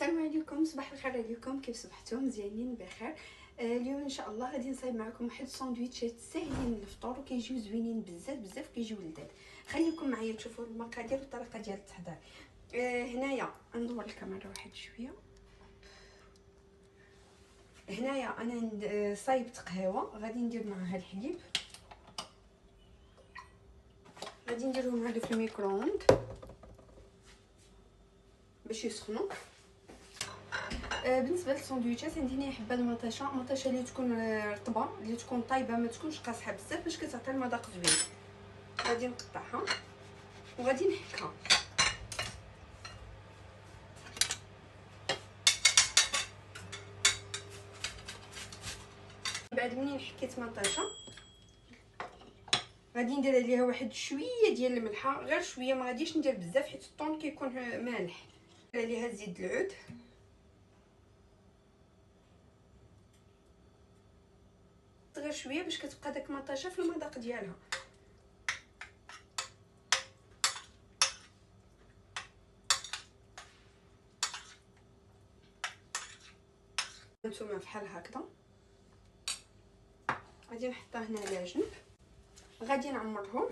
السلام عليكم، صباح الخير عليكم. كيف صبحتوا؟ مزيانين بخير. اليوم ان شاء الله غادي نصايب معكم واحد الساندويتشات ساهلين للفطور وكيجيو زوينين بزاف كيجيو لذاذ. خليكم معايا تشوفوا المقادير والطريقه ديال التحضير. هنايا ندور الكاميرا واحد شويه. هنايا انا صايبت قهوه، غادي ندير معها الحليب، غادي نديرهم هادو في الميكرووند باش يسخنوا. بالنسبه للساندويتشات عندي حبه المطاشه اللي تكون رطبه، اللي تكون طايبه ما تكونش قاصحه بزاف باش كتعطي المذاق زوين. غادي نقطعها وغادي نحكها. بعد منين حكيت مطاشه غادي ندير عليها واحد شويه ديال الملحه، غير شويه، ما غاديش ندير بزاف حيت الطون كيكون مالح. ندير عليها زيت العود، غير شويه باش كتبقى داك المطاشه في المذاق ديالها. هانتوما بحال هكذا. غادي نحطها هنا على جنب، غادي نعمرهم.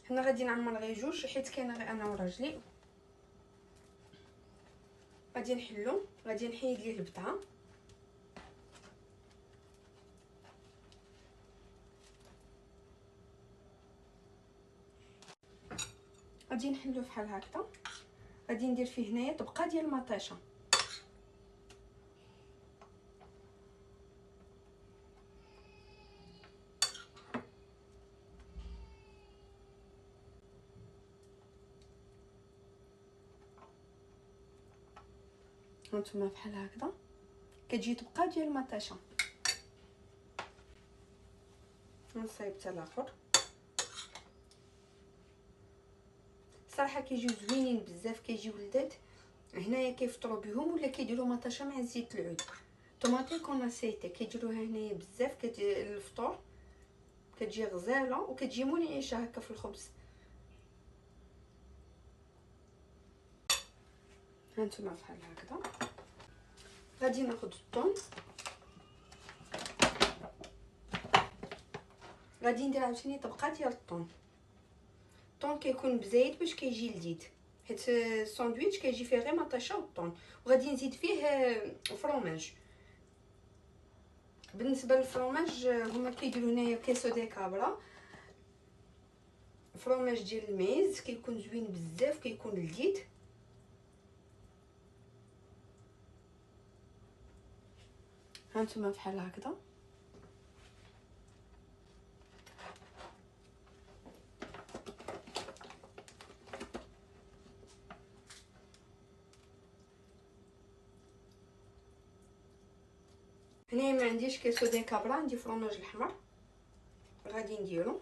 هنا غادي نعمر غير جوج حيت كاينه غير انا وراجلي. غادي نحلو، غادي نحيد ليه البطعه، غادي نحلو بحال هكذا. غادي ندير فيه هنايا طبقه ديال المطاشه، هانتوما بحال هكذا. كتجي طبقه ديال المطاشه. نصايب حتى الاخر. صراحه كيجيو زوينين بزاف، كيجيو لذاذ. هنايا كيفطروا بهم ولا كيديروا مطاشه مع زيت العود، طوماطي كوناسيتي، كيديروها هنايا بزاف الفطور. كتجي غزاله وكتجي منعشه هكا في الخبز. هانتوما بحال هكذا. غادي ناخذ الثوم، غادي ندير عاوتاني طبقه ديال الطون. الطون كيكون بزايد باش كيجي لذيذ، حيت الساندويتش كيجي فيه غير مطاشه والطون. وغادي نزيد فيه فرomاج. بالنسبه للفرomاج هما كيديروا هنايا كيسو دي كابرا، فرomاج ديال الميز، كيكون زوين بزاف، كيكون لذيذ. هانتوما بحال هكذا. هنايا ما عنديش كيسو دي كابرا، عندي فرomاج الاحمر، غادي نديرو.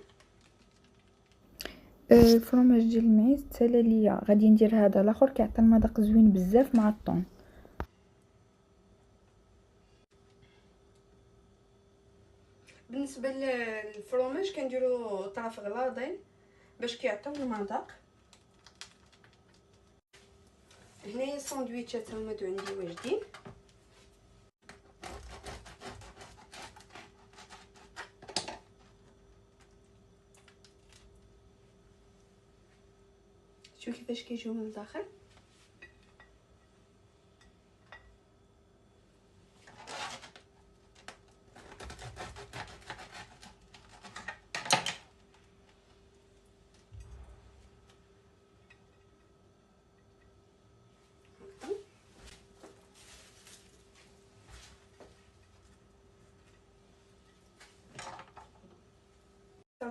الفرomاج ديال المعيز تسالى ليا، غادي ندير هذا الاخر كيعطي المذاق زوين بزاف مع الطون. بالنسبه للفرomاج كنديرو طرف غلاضين باش كيعطيو المذاق. هنايا الساندويتشات هما عندي واجدين. شوفوا كيفاش كيجيو من الداخل.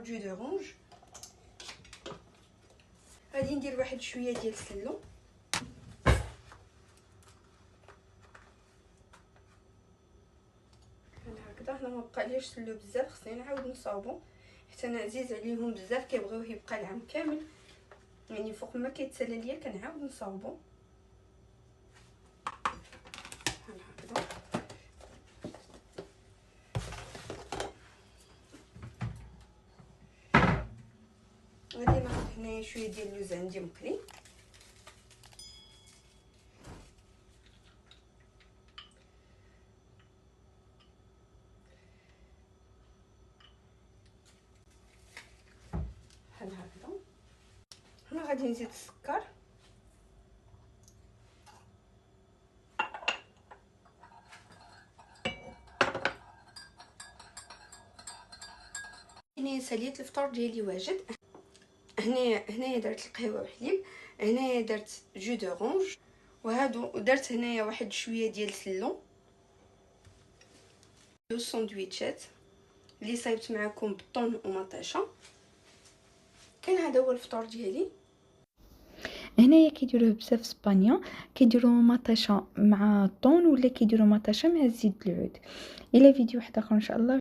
جو دورونج، غادي ندير واحد شويه ديال السلو، هكذا. هنا ما بقاليش سلو بزاف، خصني نعاود نصاوبو حتى انا عزيز عليهم بزاف، كيبغيوه يبقى العام كامل، يعني فوق ما كيتسالى ليا كنعاود نصاوبو بحال هكذا. غادي ناخذ هنايا شويه ديال اللوز عندي مقلي، بحال هكذا. هنا غادي نزيد السكر، هنا ساليت الفطور ديالي واجد. هنايا درت القهوه وحليب، هنايا درت جو دورانج، وهادو درت هنايا واحد شويه ديال سلو. الساندويتشات اللي صايبت معكم بالطون ومطيشه. كان هذا هو الفطور ديالي. هنايا كيديروه بزاف في اسبانيا، كيديروا مطيشه مع الطون ولا كيديروا مطيشه مع الزيت العود. الى فيديو واحد اخر ان شاء الله.